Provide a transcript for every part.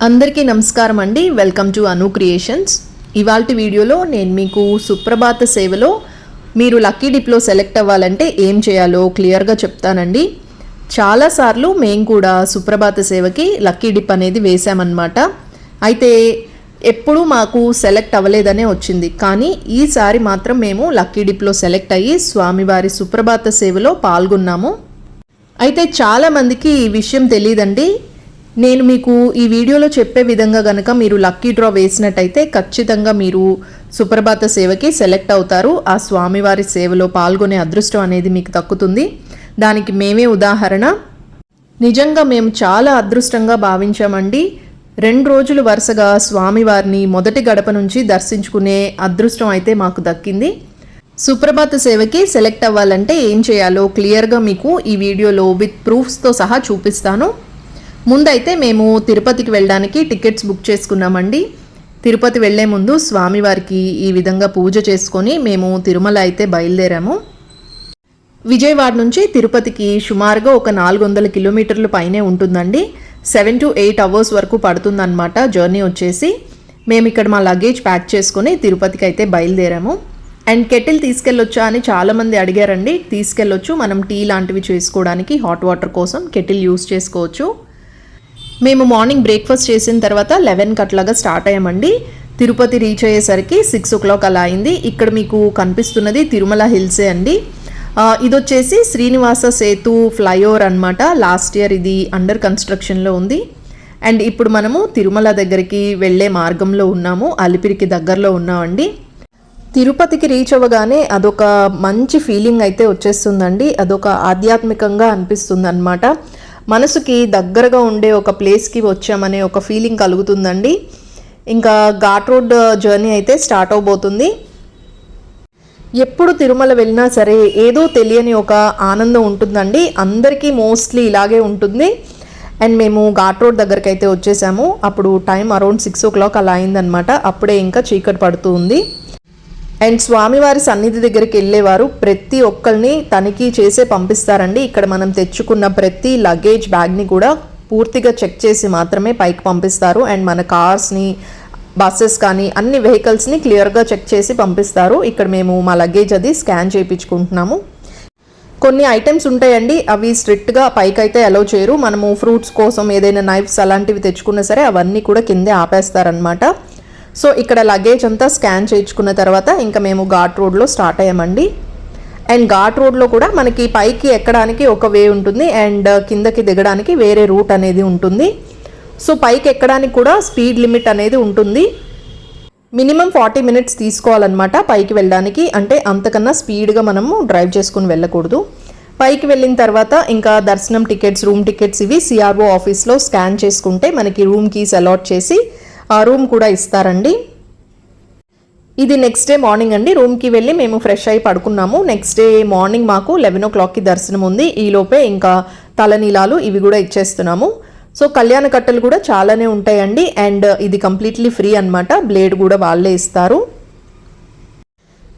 అందరికీ నమస్కారం అండి. Welcome to Anu creations. ఇవాల్టి వీడియోలో నేను మీకు సుప్రభాత సేవలో మీరు లక్కీ డిప్లో సెలెక్ట్ అవ్వాలంటే ఏం చేయాలో క్లియర్గా చెప్తానండి. చాలాసార్లు మేము కూడా సుప్రభాత సేవకి లక్కీ డిప్ అనేది వేసామన్నమాట. అయితే ఎప్పుడూ మాకు సెలెక్ట్ అవ్వలేదనే వచ్చింది. కానీ ఈసారి మాత్రం మేము లక్కీ డిప్లో సెలెక్ట్ అయ్యి స్వామివారి సుప్రభాత సేవలో పాల్గొన్నాము. అయితే చాలామందికి ఈ విషయం తెలియదండి. నేను మీకు ఈ వీడియోలో చెప్పే విధంగా గనక మీరు లక్కీ డ్రా వేసినట్టయితే ఖచ్చితంగా మీరు సుప్రభాత సేవకి సెలెక్ట్ అవుతారు. ఆ స్వామివారి సేవలో పాల్గొనే అదృష్టం అనేది మీకు దక్కుతుంది. దానికి మేమే ఉదాహరణ. నిజంగా మేము చాలా అదృష్టంగా భావించామండి. 2 రోజులు వరుసగా స్వామివారిని మొదటి గడప నుంచి దర్శించుకునే అదృష్టం అయితే మాకు దక్కింది. సుప్రభాత సేవకి సెలెక్ట్ అవ్వాలంటే ఏం చేయాలో క్లియర్గా మీకు ఈ వీడియోలో విత్ ప్రూఫ్స్తో సహా చూపిస్తాను. ముందైతే మేము తిరుపతికి వెళ్ళడానికి టికెట్స్ బుక్ చేసుకున్నామండి. తిరుపతి వెళ్లే ముందు స్వామివారికి ఈ విధంగా పూజ చేసుకొని మేము తిరుమల అయితే బయలుదేరాము. విజయవాడ నుంచి తిరుపతికి సుమారుగా ఒక 400 కిలోమీటర్ల పైనే ఉంటుందండి. 7 to 8 అవర్స్ వరకు పడుతుందన్నమాట జర్నీ వచ్చేసి. మేము ఇక్కడ మా లగేజ్ ప్యాక్ చేసుకొని తిరుపతికి అయితే బయలుదేరాము. అండ్ కెటిల్ తీసుకెళ్ళొచ్చా అని చాలామంది అడిగారండి. తీసుకెళ్ళొచ్చు. మనం టీ లాంటివి చేసుకోవడానికి హాట్ వాటర్ కోసం కెటిల్ యూస్ చేసుకోవచ్చు. మేము మార్నింగ్ బ్రేక్ఫాస్ట్ చేసిన తర్వాత 11 అట్లాగా స్టార్ట్ అయ్యామండి. తిరుపతి రీచ్ అయ్యేసరికి 6 o'clock అలా అయింది. ఇక్కడ మీకు కనిపిస్తున్నది తిరుమల హిల్సే అండి. ఇది వచ్చేసి శ్రీనివాస సేతు ఫ్లైఓవర్ అనమాట. లాస్ట్ ఇయర్ ఇది అండర్ కన్స్ట్రక్షన్లో ఉంది. అండ్ ఇప్పుడు మనము తిరుమల దగ్గరికి వెళ్ళే మార్గంలో ఉన్నాము. అలిపిరికి దగ్గరలో ఉన్నామండి. తిరుపతికి రీచ్ అవ్వగానే అదొక మంచి ఫీలింగ్ అయితే వచ్చేస్తుందండి. అదొక ఆధ్యాత్మికంగా అనిపిస్తుంది అనమాట. మనసుకి దగ్గరగా ఉండే ఒక ప్లేస్కి వచ్చామనే ఒక ఫీలింగ్ కలుగుతుందండి. ఇంకా ఘాట్ రోడ్ జర్నీ అయితే స్టార్ట్ అవబోతుంది. ఎప్పుడు తిరుమల వెళ్ళినా సరే ఏదో తెలియని ఒక ఆనందం ఉంటుందండి. అందరికీ మోస్ట్లీ ఇలాగే ఉంటుంది. అండ్ మేము ఘాట్ రోడ్ దగ్గరికి అయితే వచ్చేసాము. అప్పుడు టైం అరౌండ్ 6 o'clock అలా అయిందనమాట. అప్పుడే ఇంకా చీకటి పడుతూ ఉంది. అండ్ స్వామివారి సన్నిధి దగ్గరికి వెళ్ళేవారు ప్రతి ఒక్కరిని తనిఖీ చేసే పంపిస్తారండి. ఇక్కడ మనం తెచ్చుకున్న ప్రతి లగేజ్ బ్యాగ్ని కూడా పూర్తిగా చెక్ చేసి మాత్రమే పైకి పంపిస్తారు. అండ్ మన కార్స్ని, బస్సెస్ కానీ అన్ని వెహికల్స్ని క్లియర్గా చెక్ చేసి పంపిస్తారు. ఇక్కడ మేము మా లగేజ్ అది స్కాన్ చేయించుకుంటున్నాము. కొన్ని ఐటమ్స్ ఉంటాయండి, అవి స్ట్రిక్ట్గా పైకి అయితే అలౌ చేయరు. మనము ఫ్రూట్స్ కోసం ఏదైనా నైఫ్స్ అలాంటివి తెచ్చుకున్నా సరే అవన్నీ కూడా కిందే ఆపేస్తారనమాట. సో ఇక్కడ లగేజ్ అంతా స్కాన్ చేయించుకున్న తర్వాత ఇంకా మేము ఘాట్ రోడ్లో స్టార్ట్ అయ్యామండి. అండ్ ఘాట్ రోడ్లో కూడా మనకి పైకి ఎక్కడానికి ఒక వే ఉంటుంది అండ్ కిందకి దిగడానికి వేరే రూట్ అనేది ఉంటుంది. సో పైకి ఎక్కడానికి కూడా స్పీడ్ లిమిట్ అనేది ఉంటుంది. మినిమం 40 minutes తీసుకోవాలన్నమాట పైకి వెళ్ళడానికి. అంటే అంతకన్నా స్పీడ్గా మనము డ్రైవ్ చేసుకుని వెళ్ళకూడదు. పైకి వెళ్ళిన తర్వాత ఇంకా దర్శనం టికెట్స్, రూమ్ టికెట్స్ ఇవి CRO ఆఫీస్లో స్కాన్ చేసుకుంటే మనకి రూమ్ కీస్ అలాట్ చేసి ఆ రూమ్ కూడా ఇస్తారండి. ఇది నెక్స్ట్ డే మార్నింగ్ అండి. రూమ్కి వెళ్ళి మేము ఫ్రెష్ అయ్యి పడుకున్నాము. నెక్స్ట్ డే మార్నింగ్ మాకు 11 o'clockకి దర్శనం ఉంది. ఈలోపే ఇంకా తలనీలాలు ఇవి కూడా ఇచ్చేస్తున్నాము. సో కళ్యాణ కట్టలు కూడా చాలానే ఉంటాయండి. అండ్ ఇది కంప్లీట్లీ ఫ్రీ అనమాట. బ్లేడ్ కూడా వాళ్ళే ఇస్తారు.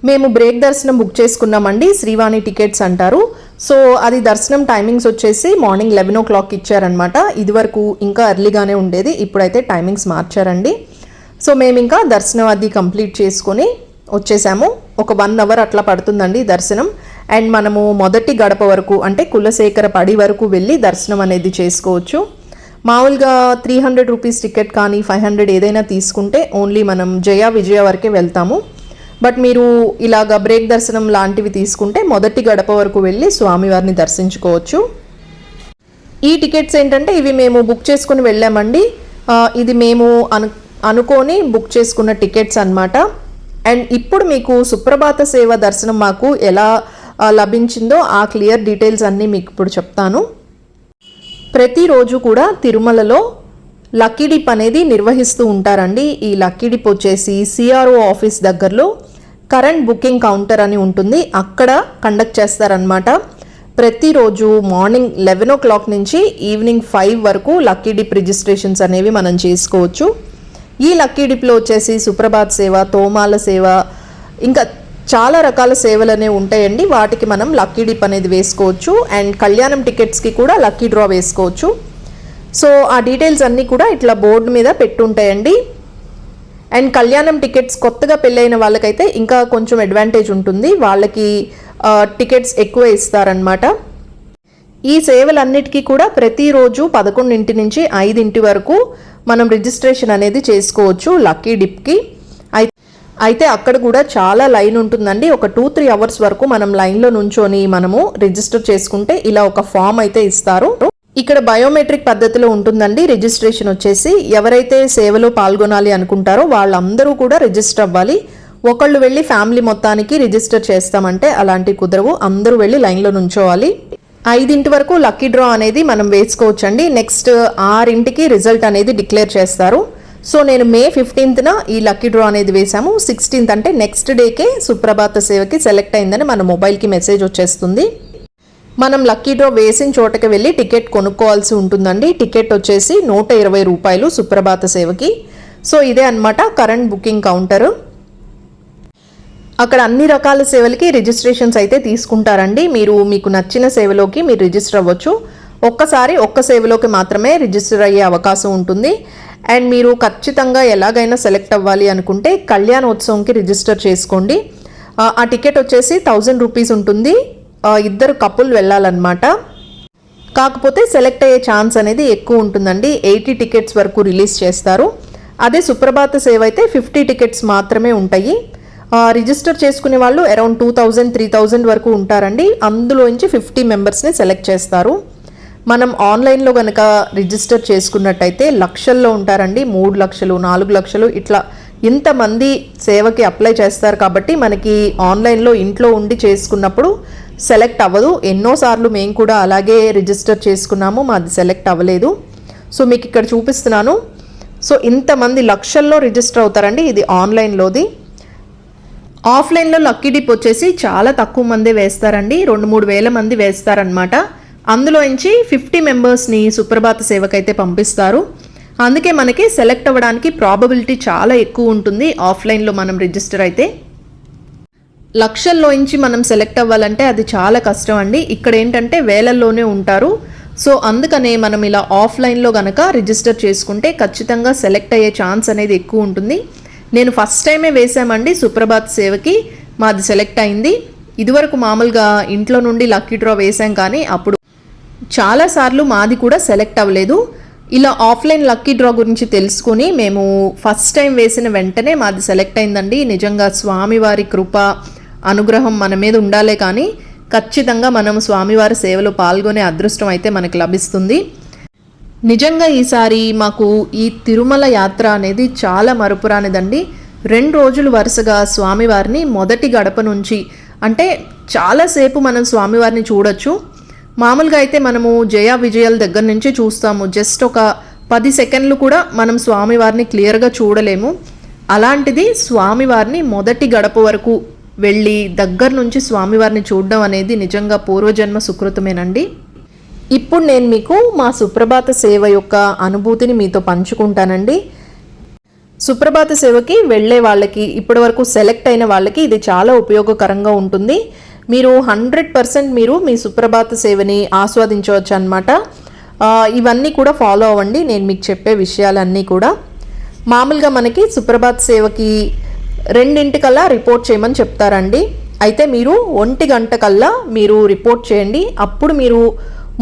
మేము బ్రేక్ దర్శనం బుక్ చేసుకున్నామండి. శ్రీవాణి టికెట్స్ అంటారు. సో అది దర్శనం టైమింగ్స్ వచ్చేసి మార్నింగ్ 11 o'clock ఇచ్చారనమాట. ఇదివరకు ఇంకా ఎర్లీగానే ఉండేది, ఇప్పుడైతే టైమింగ్స్ మార్చారండి. సో మేము ఇంకా దర్శనం అది కంప్లీట్ చేసుకొని వచ్చేసాము. ఒక 1 hour అట్లా పడుతుందండి దర్శనం. అండ్ మనము మొదటి గడప వరకు అంటే కులశేఖర పడి వరకు వెళ్ళి దర్శనం అనేది చేసుకోవచ్చు. మామూలుగా 300 rupees టికెట్ కానీ 500 ఏదైనా తీసుకుంటే ఓన్లీ మనం జయ విజయ వరకే వెళ్తాము. బట్ మీరు ఇలాగ బ్రేక్ దర్శనం లాంటివి తీసుకుంటే మొదటి గడప వరకు వెళ్ళి స్వామివారిని దర్శించుకోవచ్చు. ఈ టికెట్స్ ఏంటంటే ఇవి మేము బుక్ చేసుకుని వెళ్ళామండి. ఇది మేము అనుకొని బుక్ చేసుకున్న టికెట్స్ అన్నమాట. అండ్ ఇప్పుడు మీకు సుప్రభాత సేవ దర్శనం మాకు ఎలా లభించిందో ఆ క్లియర్ డీటెయిల్స్ అన్నీ మీకు ఇప్పుడు చెప్తాను. ప్రతిరోజు కూడా తిరుమలలో లక్కీ డిప్ అనేది నిర్వహిస్తూ ఉంటారండి. ఈ లక్కీ డిప్ వచ్చేసి CRO ఆఫీస్ దగ్గరలో కరెంట్ బుకింగ్ కౌంటర్ అని ఉంటుంది, అక్కడ కండక్ట్ చేస్తారనమాట. ప్రతిరోజు మార్నింగ్ 11 o'clock నుంచి ఈవినింగ్ 5 వరకు లక్కీ డిప్ రిజిస్ట్రేషన్స్ అనేవి మనం చేసుకోవచ్చు. ఈ లక్కీ డిప్లో వచ్చేసి సుప్రభాత్ సేవ, తోమాల సేవ, ఇంకా చాలా రకాల సేవలు అనేవి ఉంటాయండి. వాటికి మనం లక్కీ డిప్ అనేది వేసుకోవచ్చు. అండ్ కళ్యాణం టికెట్స్కి కూడా లక్కీ డ్రా వేసుకోవచ్చు. సో ఆ డీటెయిల్స్ అన్నీ కూడా ఇట్లా బోర్డు మీద పెట్టుంటాయండి. అండ్ కళ్యాణం టికెట్స్ కొత్తగా పెళ్ళైన వాళ్ళకైతే ఇంకా కొంచెం అడ్వాంటేజ్ ఉంటుంది, వాళ్ళకి టికెట్స్ ఎక్కువ ఇస్తారనమాట. ఈ సేవలన్నిటికీ కూడా ప్రతిరోజు 11 నుంచి 5 వరకు మనం రిజిస్ట్రేషన్ అనేది చేసుకోవచ్చు లక్కీ డిప్కి. అయితే అక్కడ కూడా చాలా లైన్ ఉంటుందండి. ఒక 2-3 అవర్స్ వరకు మనం లైన్లో నుంచొని మనము రిజిస్టర్ చేసుకుంటే ఇలా ఒక ఫామ్ అయితే ఇస్తారు. ఇక్కడ బయోమెట్రిక్ పద్ధతిలో ఉంటుందండి రిజిస్ట్రేషన్ వచ్చేసి. ఎవరైతే సేవలో పాల్గొనాలి అనుకుంటారో వాళ్ళందరూ కూడా రిజిస్టర్ అవ్వాలి. ఒకళ్ళు వెళ్ళి ఫ్యామిలీ మొత్తానికి రిజిస్టర్ చేస్తామంటే అలాంటివి కుదరవు, అందరూ వెళ్ళి లైన్లో నుంచోవాలి. 5 వరకు లక్కీ డ్రా అనేది మనం వేసుకోవచ్చండి. నెక్స్ట్ 6కి రిజల్ట్ అనేది డిక్లేర్ చేస్తారు. సో నేను May 15న ఈ లక్కీ డ్రా అనేది వేసాము. 16th అంటే నెక్స్ట్ డేకే సుప్రభాత సేవకి సెలెక్ట్ అయిందని మన మొబైల్కి మెసేజ్ వచ్చేస్తుంది. మనం లక్కీ డ్రా వేసిన చోటకి వెళ్ళి టికెట్ కొనుక్కోవాల్సి ఉంటుందండి. టికెట్ వచ్చేసి 120 రూపాయలు సుప్రభాత సేవకి. సో ఇదే అన్నమాట కరెంట్ బుకింగ్ కౌంటర్. అక్కడ అన్ని రకాల సేవలకి రిజిస్ట్రేషన్స్ అయితే తీసుకుంటారండి. మీకు నచ్చిన సేవలోకి మీరు రిజిస్టర్ అవ్వచ్చు. ఒక్క సేవలోకి మాత్రమే రిజిస్టర్ అయ్యే అవకాశం ఉంటుంది. అండ్ మీరు ఖచ్చితంగా ఎలాగైనా సెలెక్ట్ అవ్వాలి అనుకుంటే కళ్యాణోత్సవంకి రిజిస్టర్ చేసుకోండి. ఆ టికెట్ వచ్చేసి 1000 రూపీస్ ఉంటుంది. 2 కపుల్ వెళ్ళాలన్నమాట. కాకపోతే సెలెక్ట్ అయ్యే ఛాన్స్ అనేది ఎక్కువ ఉంటుందండి. 80 టికెట్స్ వరకు రిలీజ్ చేస్తారు. అదే సుప్రభాత సేవ అయితే 50 టికెట్స్ మాత్రమే ఉంటాయి. రిజిస్టర్ చేసుకునే వాళ్ళు అరౌండ్ 2000-3000 వరకు ఉంటారండి. అందులోంచి 50 మెంబర్స్ని సెలెక్ట్ చేస్తారు. మనం ఆన్లైన్లో కనుక రిజిస్టర్ చేసుకున్నట్టయితే లక్షల్లో ఉంటారండి. 3 లక్షలు 4 లక్షలు ఇట్లా ఇంతమంది సేవకి అప్లై చేస్తారు. కాబట్టి మనకి ఆన్లైన్లో ఇంట్లో ఉండి చేసుకున్నప్పుడు సెలెక్ట్ అవ్వదు. ఎన్నోసార్లు మేము కూడా అలాగే రిజిస్టర్ చేసుకున్నాము, మాది సెలెక్ట్ అవ్వలేదు. సో మీకు ఇక్కడ చూపిస్తున్నాను. సో ఇంతమంది లక్షల్లో రిజిస్టర్ అవుతారండి. ఇది ఆన్లైన్లోది. ఆఫ్లైన్లో లక్కీ డిప్ వచ్చేసి చాలా తక్కువ మందే వేస్తారండి. 2-3 వేల మంది వేస్తారనమాట. అందులోంచి 50 మెంబర్స్ని సుప్రభాత సేవకైతే పంపిస్తారు. అందుకే మనకి సెలెక్ట్ అవ్వడానికి ప్రాబబిలిటీ చాలా ఎక్కువ ఉంటుంది ఆఫ్లైన్లో మనం రిజిస్టర్ అయితే. లక్షల్లోంచి మనం సెలెక్ట్ అవ్వాలంటే అది చాలా కష్టం అండి. ఇక్కడ ఏంటంటే వేలల్లోనే ఉంటారు. సో అందుకనే మనం ఇలా ఆఫ్లైన్లో కనుక రిజిస్టర్ చేసుకుంటే ఖచ్చితంగా సెలెక్ట్ అయ్యే ఛాన్స్ అనేది ఎక్కువ ఉంటుంది. నేను ఫస్ట్ టైమే వేసామండి సుప్రభాత్ సేవకి, మాది సెలెక్ట్ అయింది. ఇదివరకు మామూలుగా ఇంట్లో నుండి లక్కీ డ్రా వేసాం, కానీ అప్పుడు చాలాసార్లు మాది కూడా సెలెక్ట్ అవ్వలేదు. ఇలా ఆఫ్లైన్ లక్కీ డ్రా గురించి తెలుసుకుని మేము ఫస్ట్ టైం వేసిన వెంటనే మాది సెలెక్ట్ అయిందండి. నిజంగా స్వామివారి కృప అనుగ్రహం మన మీద ఉండాలే, కానీ ఖచ్చితంగా మనం స్వామివారి సేవలో పాల్గొనే అదృష్టం అయితే మనకు లభిస్తుంది. నిజంగా ఈసారి మాకు ఈ తిరుమల యాత్ర అనేది చాలా మరుపురానిదండి. 2 రోజులు వరుసగా స్వామివారిని మొదటి గడప నుంచి, అంటే చాలాసేపు మనం స్వామివారిని చూడొచ్చు. మామూలుగా అయితే మనము జయ విజయాల దగ్గర నుంచి చూస్తాము, జస్ట్ ఒక 10 సెకండ్లు కూడా మనం స్వామివారిని క్లియర్గా చూడలేము. అలాంటిది స్వామివారిని మొదటి గడప వరకు వెళ్ళి దగ్గర నుంచి స్వామివారిని చూడడం అనేది నిజంగా పూర్వజన్మ సుకృతమేనండి. ఇప్పుడు నేను మీకు మా సుప్రభాత సేవ యొక్క అనుభూతిని మీతో పంచుకుంటానండి. సుప్రభాత సేవకి వెళ్ళే వాళ్ళకి, ఇప్పటి వరకు సెలెక్ట్ అయిన వాళ్ళకి ఇది చాలా ఉపయోగకరంగా ఉంటుంది. మీరు 100% మీరు మీ సుప్రభాత సేవని ఆస్వాదించవచ్చు అన్నమాట. ఇవన్నీ కూడా ఫాలో అవ్వండి, నేను మీకు చెప్పే విషయాలన్నీ కూడా. మామూలుగా మనకి సుప్రభాత సేవకి 2 రిపోర్ట్ చేయమని చెప్తారండి. అయితే మీరు 1 గంట కల్లా మీరు రిపోర్ట్ చేయండి. అప్పుడు మీరు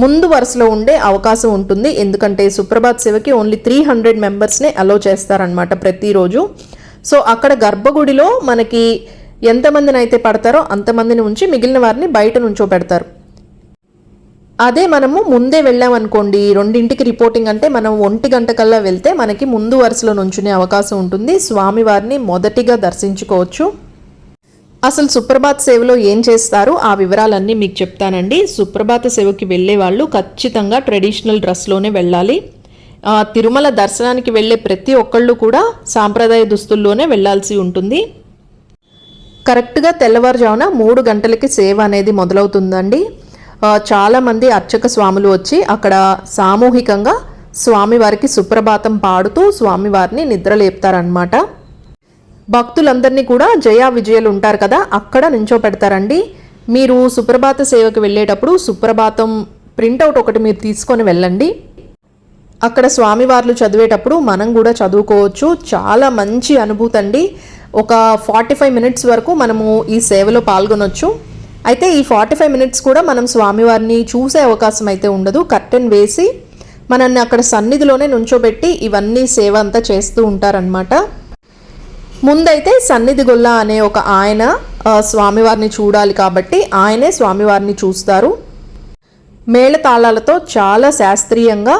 ముందు వరుసలో ఉండే అవకాశం ఉంటుంది. ఎందుకంటే సుప్రభాత్ సేవకి ఓన్లీ 300 మెంబర్స్నే అలో చేస్తారనమాట ప్రతిరోజు. సో అక్కడ గర్భగుడిలో మనకి ఎంతమందిని అయితే పడతారో అంతమందిని ఉంచి మిగిలిన వారిని బయట నుంచో పెడతారు. అదే మనము ముందే వెళ్ళామనుకోండి, 2కి రిపోర్టింగ్ అంటే మనం 1 గంట కల్లా వెళ్తే మనకి ముందు వరుసలో నుంచునే అవకాశం ఉంటుంది. స్వామివారిని మొదటిగా దర్శించుకోవచ్చు. అసలు సుప్రభాత సేవలో ఏం చేస్తారు ఆ వివరాలన్నీ మీకు చెప్తానండి. సుప్రభాత సేవకి వెళ్ళే వాళ్ళు ఖచ్చితంగా ట్రెడిషనల్ డ్రెస్లోనే వెళ్ళాలి. తిరుమల దర్శనానికి వెళ్ళే ప్రతి ఒక్కళ్ళు కూడా సాంప్రదాయ దుస్తుల్లోనే వెళ్ళాల్సి ఉంటుంది. కరెక్ట్గా తెల్లవారుజామున 3 గంటలకి సేవ అనేది మొదలవుతుందండి. చాలామంది అర్చక స్వాములు వచ్చి అక్కడ సామూహికంగా స్వామివారికి సుప్రభాతం పాడుతూ స్వామివారిని నిద్రలేపుతారనమాట. భక్తులందరినీ కూడా జయా విజయాలు ఉంటారు కదా, అక్కడ నించోపెడతారండి. మీరు సుప్రభాత సేవకి వెళ్ళేటప్పుడు సుప్రభాతం ప్రింటౌట్ ఒకటి మీరు తీసుకొని వెళ్ళండి. అక్కడ స్వామివార్లు చదివేటప్పుడు మనం కూడా చదువుకోవచ్చు. చాలా మంచి అనుభూతి అండి. ఒక 45 మినిట్స్ వరకు మనము ఈ సేవలో పాల్గొనొచ్చు. అయితే ఈ 45 మినిట్స్ కూడా మనం స్వామివారిని చూసే అవకాశం అయితే ఉండదు. కర్టెన్ వేసి మనల్ని అక్కడ సన్నిధిలోనే నుంచోబెట్టి ఇవన్నీ సేవ అంతా చేస్తూ ఉంటారనమాట. ముందైతే సన్నిధి గొల్ల అనే ఒక ఆయన స్వామివారిని చూడాలి కాబట్టి ఆయనే స్వామివారిని చూస్తారు. మేళతాళాలతో చాలా శాస్త్రీయంగా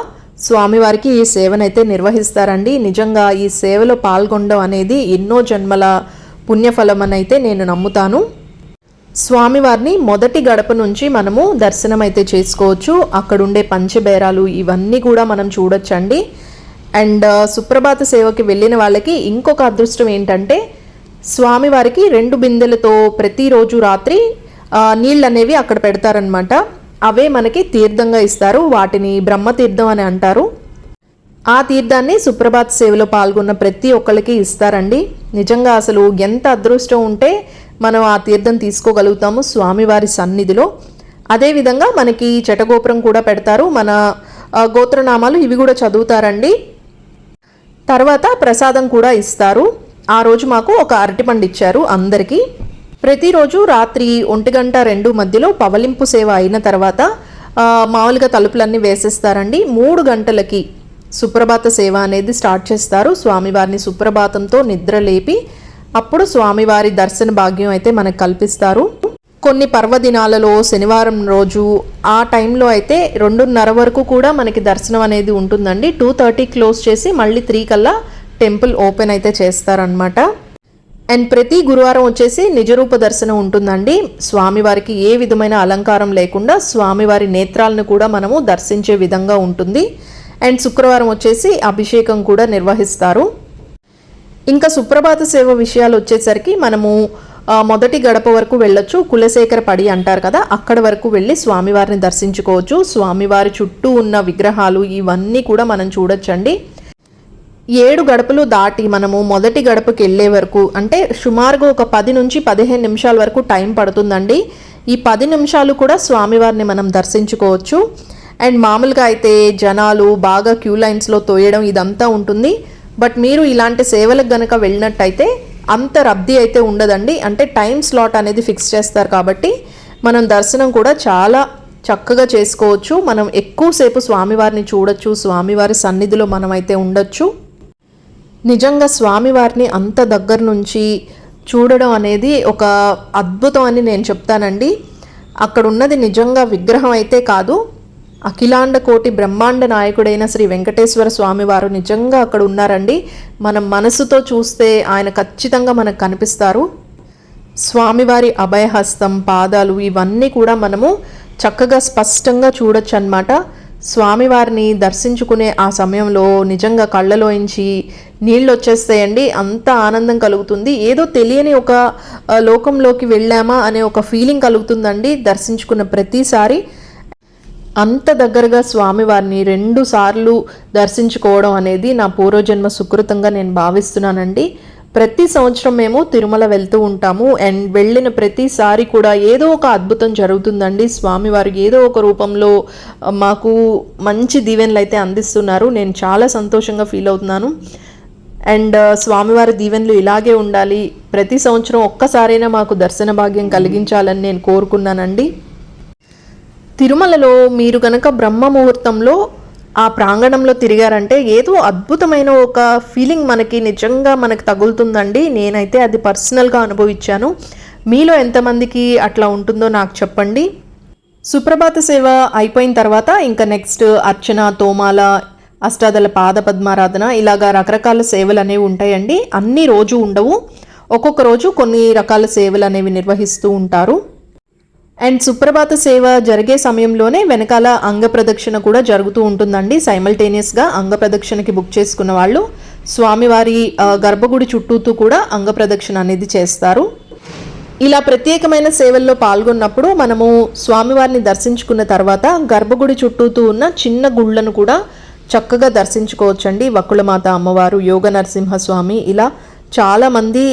స్వామివారికి ఈ సేవనైతే నిర్వహిస్తారండి. నిజంగా ఈ సేవలో పాల్గొనడం అనేది ఎన్నో జన్మల పుణ్యఫలం అని అయితే నేను నమ్ముతాను. స్వామివారిని మొదటి గడప నుంచి మనము దర్శనం అయితే చేసుకోవచ్చు. అక్కడుండే పంచబేరాలు ఇవన్నీ కూడా మనం చూడొచ్చండి. అండ్ సుప్రభాత సేవకి వెళ్ళిన వాళ్ళకి ఇంకొక అదృష్టం ఏంటంటే స్వామివారికి 2 బిందెలతో ప్రతిరోజు రాత్రి నీళ్ళు అనేవి అక్కడ పెడతారనమాట. అవే మనకి తీర్థంగా ఇస్తారు. వాటిని బ్రహ్మతీర్థం అని అంటారు. ఆ తీర్థాన్ని సుప్రభాత సేవలో పాల్గొన్న ప్రతి ఒక్కరికి ఇస్తారండి. నిజంగా అసలు ఎంత అదృష్టం ఉంటే మనం ఆ తీర్థం తీసుకోగలుగుతాము స్వామివారి సన్నిధిలో. అదేవిధంగా మనకి చటగోపురం కూడా పెడతారు. మన గోత్రనామాలు ఇవి కూడా చదువుతారండి. తర్వాత ప్రసాదం కూడా ఇస్తారు. ఆ రోజు మాకు ఒక అరటిపండు ఇచ్చారు అందరికీ. ప్రతిరోజు రాత్రి 1-2 మధ్యలో పవలింపు సేవ అయిన తర్వాత మామూలుగా తలుపులన్నీ వేసేస్తారండి. 3 గంటలకి సుప్రభాత సేవ అనేది స్టార్ట్ చేస్తారు. స్వామివారిని సుప్రభాతంతో నిద్ర లేపి అప్పుడు స్వామివారి దర్శన భాగ్యం అయితే మనకు కల్పిస్తారు. కొన్ని పర్వదినాలలో శనివారం రోజు ఆ టైంలో అయితే 2:30 వరకు కూడా మనకి దర్శనం అనేది ఉంటుందండి. 2:30 క్లోజ్ చేసి మళ్ళీ 3 కల్లా టెంపుల్ ఓపెన్ అయితే చేస్తారనమాట. అండ్ ప్రతి గురువారం వచ్చేసి నిజరూప దర్శనం ఉంటుందండి. స్వామివారికి ఏ విధమైన అలంకారం లేకుండా స్వామివారి నేత్రాలను కూడా మనము దర్శించే విధంగా ఉంటుంది. అండ్ శుక్రవారం వచ్చేసి అభిషేకం కూడా నిర్వహిస్తారు. ఇంకా సుప్రభాత సేవ విషయాలు వచ్చేసరికి మనము మొదటి గడప వరకు వెళ్ళొచ్చు. కులశేఖర పడి అంటారు కదా, అక్కడ వరకు వెళ్ళి స్వామివారిని దర్శించుకోవచ్చు. స్వామివారి చుట్టూ ఉన్న విగ్రహాలు ఇవన్నీ కూడా మనం చూడొచ్చండి. 7 గడపలు దాటి మనము మొదటి గడపకి వెళ్ళే వరకు అంటే సుమారుగా ఒక 10 నుంచి 15 నిమిషాల వరకు టైం పడుతుందండి. ఈ 10 నిమిషాలు కూడా స్వామివారిని మనం దర్శించుకోవచ్చు. అండ్ మామూలుగా అయితే జనాలు బాగా క్యూ లైన్స్లో తోయడం ఇదంతా ఉంటుంది. బట్ మీరు ఇలాంటి సేవలకు గనక వెళ్ళినట్టయితే అంత రద్దీ అయితే ఉండదండి. అంటే టైం స్లాట్ అనేది ఫిక్స్ చేస్తారు కాబట్టి మనం దర్శనం కూడా చాలా చక్కగా చేసుకోవచ్చు. మనం ఎక్కువసేపు స్వామివారిని చూడొచ్చు. స్వామివారి సన్నిధిలో మనం అయితే ఉండొచ్చు. నిజంగా స్వామివారిని అంత దగ్గర నుంచి చూడడం అనేది ఒక అద్భుతం అని నేను చెప్తానండి. అక్కడ ఉన్నది నిజంగా విగ్రహం అయితే కాదు, అఖిలాండ కోటి బ్రహ్మాండ నాయకుడైన శ్రీ వెంకటేశ్వర స్వామి వారు నిజంగా అక్కడ ఉన్నారండి. మనం మనసుతో చూస్తే ఆయన ఖచ్చితంగా మనకు కనిపిస్తారు. స్వామివారి అభయహస్తం, పాదాలు ఇవన్నీ కూడా మనము చక్కగా స్పష్టంగా చూడొచ్చు అన్నమాట. స్వామివారిని దర్శించుకునే ఆ సమయంలో నిజంగా కళ్ళలోంచి నీళ్ళు వచ్చేస్తాయండి. అంత ఆనందం కలుగుతుంది. ఏదో తెలియని ఒక లోకంలోకి వెళ్ళామా అనే ఒక ఫీలింగ్ కలుగుతుందండి దర్శించుకున్న ప్రతిసారి. అంత దగ్గరగా స్వామివారిని 2 సార్లు దర్శించుకోవడం అనేది నా పూర్వజన్మ సుకృతంగా నేను భావిస్తున్నానండి. ప్రతి సంవత్సరం మేము తిరుమల వెళ్తూ ఉంటాము. అండ్ వెళ్ళిన ప్రతిసారి కూడా ఏదో ఒక అద్భుతం జరుగుతుందండి. స్వామివారికి ఏదో ఒక రూపంలో మాకు మంచి దీవెనలు అయితే అందిస్తున్నారు. నేను చాలా సంతోషంగా ఫీల్ అవుతున్నాను. అండ్ స్వామివారి దీవెనలు ఇలాగే ఉండాలి. ప్రతి సంవత్సరం ఒక్కసారైనా మాకు దర్శన భాగ్యం కలిగించాలని నేను కోరుకున్నానండి. తిరుమలలో మీరు కనుక బ్రహ్మ ముహూర్తంలో ఆ ప్రాంగణంలో తిరిగారంటే ఏదో అద్భుతమైన ఒక ఫీలింగ్ మనకి నిజంగా మనకు తగులుతుందండి. నేనైతే అది పర్సనల్గా అనుభవించాను. మీలో ఎంతమందికి అట్లా ఉంటుందో నాకు చెప్పండి. సుప్రభాత సేవ అయిపోయిన తర్వాత ఇంకా నెక్స్ట్ అర్చన, తోమాల, అష్టాదళ పాద పద్మారాధన ఇలాగా రకరకాల సేవలు అనేవి ఉంటాయండి. అన్ని రోజు ఉండవు, ఒక్కొక్క రోజు కొన్ని రకాల సేవలు అనేవి నిర్వహిస్తూ ఉంటారు. అండ్ సుప్రభాత సేవ జరిగే సమయంలోనే వెనకాల అంగప్రదక్షిణ కూడా జరుగుతూ ఉంటుందండి. సైమల్టేనియస్గా అంగప్రదక్షిణకి బుక్ చేసుకున్న వాళ్ళు స్వామివారి గర్భగుడి చుట్టూతూ కూడా అంగప్రదక్షిణ అనేది చేస్తారు. ఇలా ప్రత్యేకమైన సేవల్లో పాల్గొన్నప్పుడు మనము స్వామివారిని దర్శించుకున్న తర్వాత గర్భగుడి చుట్టూతూ ఉన్న చిన్న గుళ్ళను కూడా చక్కగా దర్శించుకోవచ్చండి. వకుళమాత అమ్మవారు, యోగ నరసింహస్వామి ఇలా చాలామంది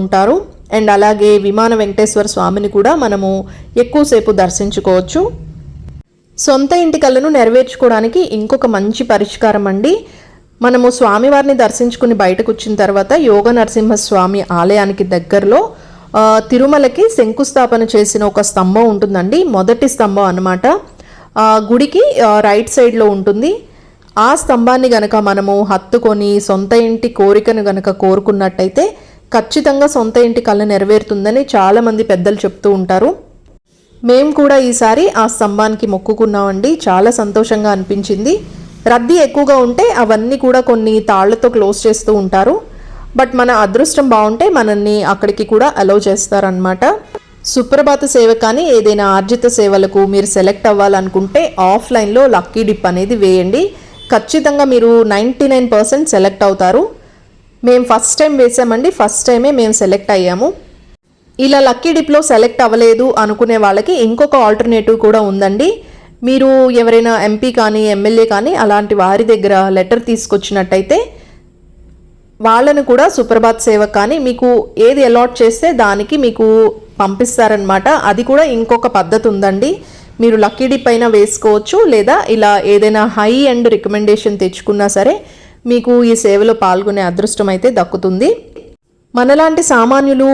ఉంటారు. అండ్ అలాగే విమాన వెంకటేశ్వర స్వామిని కూడా మనము ఎక్కువసేపు దర్శించుకోవచ్చు. సొంత ఇంటి కలను నెరవేర్చుకోవడానికి ఇంకొక మంచి పరిష్కారం అండి. మనము స్వామివారిని దర్శించుకుని బయటకు వచ్చిన తర్వాత యోగ నరసింహస్వామి ఆలయానికి దగ్గరలో తిరుమలకి శంకుస్థాపన చేసిన ఒక స్తంభం ఉంటుందండి. మొదటి స్తంభం అన్నమాట. గుడికి రైట్ సైడ్లో ఉంటుంది. ఆ స్తంభాన్ని గనక మనము హత్తుకొని సొంత ఇంటి కోరికను గనక కోరుకున్నట్టయితే ఖచ్చితంగా సొంత ఇంటి కళ నెరవేరుతుందని చాలామంది పెద్దలు చెప్తూ ఉంటారు. మేము కూడా ఈసారి ఆ స్తంభానికి మొక్కుకున్నామండి. చాలా సంతోషంగా అనిపించింది. రద్దీ ఎక్కువగా ఉంటే అవన్నీ కూడా కొన్ని తాళ్లతో క్లోజ్ చేస్తూ ఉంటారు. బట్ మన అదృష్టం బాగుంటే మనల్ని అక్కడికి కూడా అలౌ చేస్తారనమాట. సుప్రభాత సేవ కానీ ఏదైనా ఆర్జిత సేవలకు మీరు సెలెక్ట్ అవ్వాలనుకుంటే ఆఫ్లైన్లో లక్కీ డిప్ అనేది వేయండి. ఖచ్చితంగా మీరు 99% సెలెక్ట్ అవుతారు. మేము ఫస్ట్ టైం వేసామండి. ఫస్ట్ టైమే మేము సెలెక్ట్ అయ్యాము. ఇలా లక్కీ డిప్లో సెలెక్ట్ అవ్వలేదు అనుకునే వాళ్ళకి ఇంకొక ఆల్టర్నేటివ్ కూడా ఉందండి. మీరు ఎవరైనా ఎంపీ కానీ ఎమ్మెల్యే కానీ అలాంటి వారి దగ్గర లెటర్ తీసుకొచ్చినట్టయితే వాళ్ళను కూడా సుప్రభాత్ సేవ కానీ మీకు ఏది అలాట్ చేస్తే దానికి మీకు పంపిస్తారనమాట. అది కూడా ఇంకొక పద్ధతి ఉందండి. మీరు లక్కీ డిప్ అయినా వేసుకోవచ్చు, లేదా ఇలా ఏదైనా హై అండ్ రికమెండేషన్ తెచ్చుకున్నా సరే మీకు ఈ సేవలో పాల్గొనే అదృష్టం అయితే దక్కుతుంది. మనలాంటి సామాన్యులు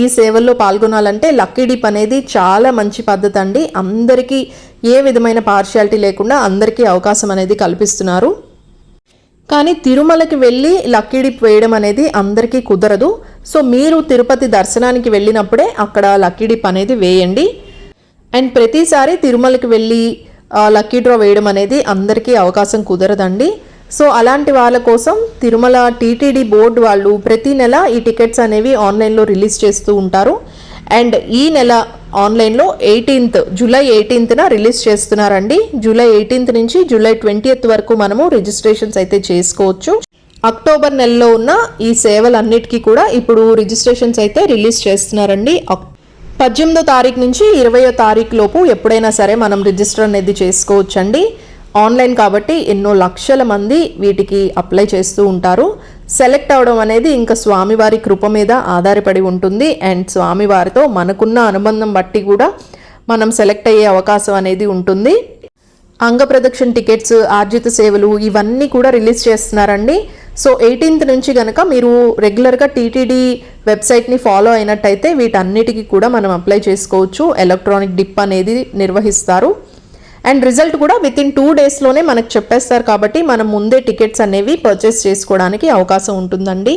ఈ సేవల్లో పాల్గొనాలంటే లక్కీ డిప్ అనేది చాలా మంచి పద్ధతి అండి. అందరికీ ఏ విధమైన పార్షియాలిటీ లేకుండా అందరికీ అవకాశం అనేది కల్పిస్తున్నారు. కానీ తిరుమలకి వెళ్ళి లక్కీ డిప్ వేయడం అనేది అందరికీ కుదరదు. సో మీరు తిరుపతి దర్శనానికి వెళ్ళినప్పుడే అక్కడ లక్కీ డిప్ అనేది వేయండి. అండ్ ప్రతిసారి తిరుమలకి వెళ్ళి లక్కీ డ్రా వేయడం అనేది అందరికీ అవకాశం కుదరదండి. సో అలాంటి వాళ్ళ కోసం తిరుమల టీటీడీ బోర్డు వాళ్ళు ప్రతి నెల ఈ టికెట్స్ అనేవి ఆన్లైన్లో రిలీజ్ చేస్తూ ఉంటారు. అండ్ ఈ నెల ఆన్లైన్లో జూలై 18న రిలీజ్ చేస్తున్నారండి. జూలై 18 నుంచి జూలై 20 వరకు మనము రిజిస్ట్రేషన్స్ అయితే చేసుకోవచ్చు. అక్టోబర్ నెలలో ఉన్న ఈ సేవలన్నిటికీ కూడా ఇప్పుడు రిజిస్ట్రేషన్స్ అయితే రిలీజ్ చేస్తున్నారండి. 18వ తారీఖు నుంచి 20వ తారీఖు లోపు ఎప్పుడైనా సరే మనం రిజిస్టర్ అనేది చేసుకోవచ్చండి. ఆన్లైన్ కాబట్టి ఎన్నో లక్షల మంది వీటికి అప్లై చేస్తూ ఉంటారు. సెలెక్ట్ అవడం అనేది ఇంకా స్వామివారి కృప మీద ఆధారపడి ఉంటుంది. అండ్ స్వామివారితో మనకున్న అనుబంధం బట్టి కూడా మనం సెలెక్ట్ అయ్యే అవకాశం అనేది ఉంటుంది. అంగప్రదక్షిణ టికెట్స్, ఆర్జిత సేవలు ఇవన్నీ కూడా రిలీజ్ చేస్తున్నారండి. సో 18th నుంచి కనుక మీరు రెగ్యులర్గా టీటీడీ వెబ్సైట్ని ఫాలో అయినట్టయితే వీటన్నిటికీ కూడా మనం అప్లై చేసుకోవచ్చు. ఎలక్ట్రానిక్ డిప్ అనేది నిర్వహిస్తారు. అండ్ రిజల్ట్ కూడా వితిన్ 2 డేస్లోనే మనకు చెప్పేస్తారు కాబట్టి మనం ముందే టికెట్స్ అనేవి పర్చేస్ చేసుకోవడానికి అవకాశం ఉంటుందండి.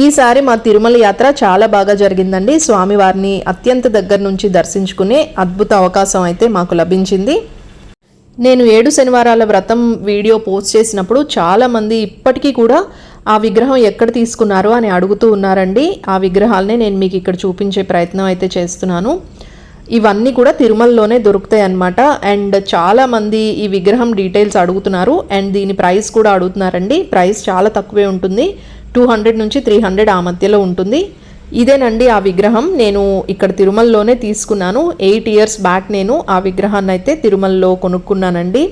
ఈసారి మా తిరుమల యాత్ర చాలా బాగా జరిగిందండి. స్వామివారిని అత్యంత దగ్గర నుంచి దర్శించుకునే అద్భుత అవకాశం అయితే మాకు లభించింది. నేను 7 శనివారాల వ్రతం వీడియో పోస్ట్ చేసినప్పుడు చాలామంది ఇప్పటికీ కూడా ఆ విగ్రహం ఎక్కడ తీసుకున్నారు అని అడుగుతూ ఉన్నారండి. ఆ విగ్రహాలనే నేను మీకు ఇక్కడ చూపించే ప్రయత్నం అయితే చేస్తున్నాను. ఇవన్నీ కూడా తిరుమలలోనే దొరుకుతాయి అన్నమాట. అండ్ చాలామంది ఈ విగ్రహం డీటెయిల్స్ అడుగుతున్నారు. అండ్ దీని ప్రైస్ కూడా అడుగుతున్నారండి. ప్రైస్ చాలా తక్కువే ఉంటుంది. 200 నుంచి 300 ఆ మధ్యలో ఉంటుంది. ఇదేనండి ఆ విగ్రహం. నేను ఇక్కడ తిరుమలలోనే తీసుకున్నాను. 8 years బ్యాక్ నేను ఆ విగ్రహాన్ని అయితే తిరుమలలో కొనుక్కున్నానండి.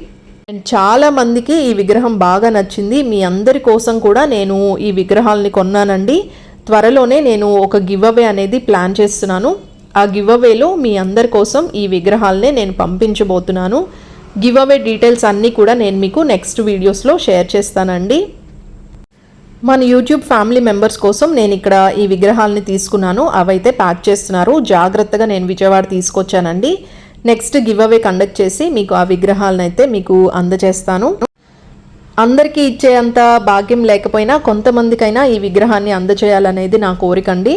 అండ్ చాలా మందికి ఈ విగ్రహం బాగా నచ్చింది. మీ అందరి కోసం కూడా నేను ఈ విగ్రహాలని కొన్నానండి. త్వరలోనే నేను ఒక గివ్ అవే అనేది ప్లాన్ చేస్తున్నాను. ఆ గివ్ అవేలో మీ అందరి కోసం ఈ విగ్రహాలనే నేను పంపించబోతున్నాను. గివ్ అవే డీటెయిల్స్ అన్నీ కూడా నేను మీకు నెక్స్ట్ వీడియోస్లో షేర్ చేస్తానండి. మన యూట్యూబ్ ఫ్యామిలీ మెంబర్స్ కోసం నేను ఇక్కడ ఈ విగ్రహాలని తీసుకున్నాను. అవైతే ప్యాక్ చేస్తున్నారు. జాగ్రత్తగా నేను విజయవాడ తీసుకొచ్చానండి. నెక్స్ట్ గివ్ అవే కండక్ట్ చేసి మీకు ఆ విగ్రహాలను అయితే మీకు అందజేస్తాను. అందరికీ ఇచ్చేంత భాగ్యం లేకపోయినా కొంతమందికైనా ఈ విగ్రహాన్ని అందజేయాలనేది నా కోరికండి.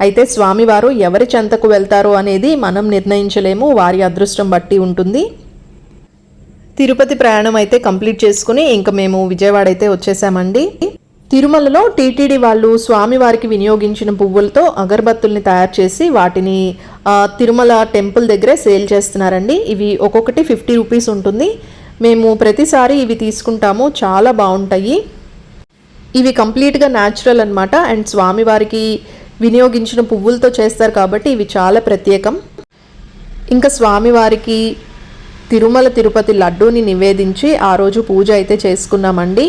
అయితే స్వామివారు ఎవరి చెంతకు వెళ్తారో అనేది మనం నిర్ణయించలేము. వారి అదృష్టం బట్టి ఉంటుంది. తిరుపతి ప్రయాణం అయితే కంప్లీట్ చేసుకుని ఇంకా మేము విజయవాడ అయితే వచ్చేసామండి. తిరుమలలో టీటీడీ వాళ్ళు స్వామివారికి వినియోగించిన పువ్వులతో అగరబత్తుల్ని తయారు చేసి వాటిని తిరుమల టెంపుల్ దగ్గరే సేల్ చేస్తున్నారండి. ఇవి ఒక్కొక్కటి 50 రూపీస్ ఉంటుంది. మేము ప్రతిసారి ఇవి తీసుకుంటాము. చాలా బాగుంటాయి. ఇవి కంప్లీట్గా న్యాచురల్ అన్నమాట. అండ్ స్వామివారికి వినియోగించిన పువ్వులతో చేస్తారు కాబట్టి ఇవి చాలా ప్రత్యేకం. ఇంకా స్వామివారికి తిరుమల తిరుపతి లడ్డూని నివేదించి ఆ రోజు పూజ అయితే చేసుకున్నామండి.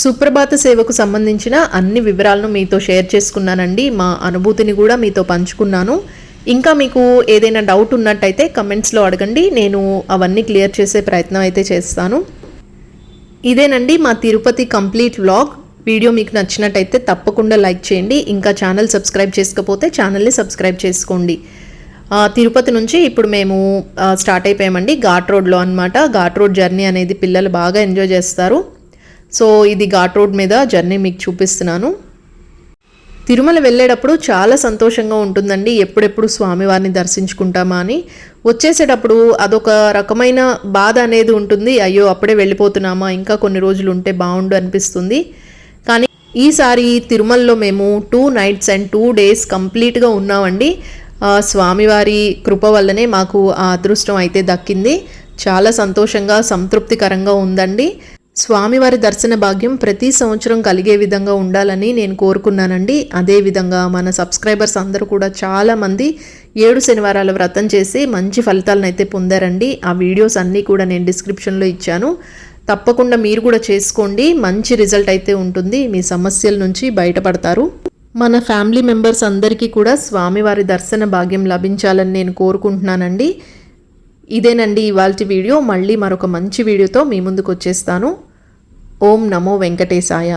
సుప్రభాత సేవకు సంబంధించిన అన్ని వివరాలను మీతో షేర్ చేసుకున్నానండి. మా అనుభూతిని కూడా మీతో పంచుకున్నాను. ఇంకా మీకు ఏదైనా డౌట్ ఉన్నట్టయితే కమెంట్స్లో అడగండి, నేను అవన్నీ క్లియర్ చేసే ప్రయత్నం అయితే చేస్తాను. ఇదేనండి మా తిరుపతి కంప్లీట్ వ్లాగ్. వీడియో మీకు నచ్చినట్టయితే తప్పకుండా లైక్ చేయండి. ఇంకా ఛానల్ సబ్స్క్రైబ్ చేసుకోకపోతే ఛానల్ని సబ్స్క్రైబ్ చేసుకోండి. తిరుపతి నుంచి ఇప్పుడు మేము స్టార్ట్ అయిపోయామండి ఘాట్ రోడ్లో అనమాట. ఘాట్ రోడ్ జర్నీ అనేది పిల్లలు బాగా ఎంజాయ్ చేస్తారు. సో ఇది ఘాట్ రోడ్ మీద జర్నీ మీకు చూపిస్తున్నాను. తిరుమల వెళ్ళేటప్పుడు చాలా సంతోషంగా ఉంటుందండి. ఎప్పుడెప్పుడు స్వామివారిని దర్శించుకుంటామా అని. వచ్చేసేటప్పుడు అదొక రకమైన బాధ అనేది ఉంటుంది. అయ్యో అప్పుడే వెళ్ళిపోతున్నామా, ఇంకా కొన్ని రోజులు ఉంటే బాగుండు అనిపిస్తుంది. కానీ ఈసారి తిరుమలలో మేము 2 nights and 2 days కంప్లీట్గా ఉన్నామండి. స్వామివారి కృప వల్లనే మాకు ఆ అదృష్టం అయితే దక్కింది. చాలా సంతోషంగా సంతృప్తికరంగా ఉందండి. స్వామివారి దర్శన భాగ్యం ప్రతి సంవత్సరం కలిగే విధంగా ఉండాలని నేను కోరుకున్నానండి. అదేవిధంగా మన సబ్స్క్రైబర్స్ అందరూ కూడా చాలామంది 7 శనివారాల వ్రతం చేసి మంచి ఫలితాలను అయితే పొందారండి. ఆ వీడియోస్ అన్నీ కూడా నేను డిస్క్రిప్షన్లో ఇచ్చాను. తప్పకుండా మీరు కూడా చేసుకోండి, మంచి రిజల్ట్ అయితే ఉంటుంది. మీ సమస్యల నుంచి బయటపడతారు. మన ఫ్యామిలీ మెంబర్స్ అందరికీ కూడా స్వామివారి దర్శన భాగ్యం లభించాలని నేను కోరుకుంటున్నానండి. ఇదేనండి ఇవాల్టి వీడియో. మళ్ళీ మరొక మంచి వీడియోతో మీ ముందుకు వచ్చేస్తాను. ఓం నమో వెంకటేశాయ.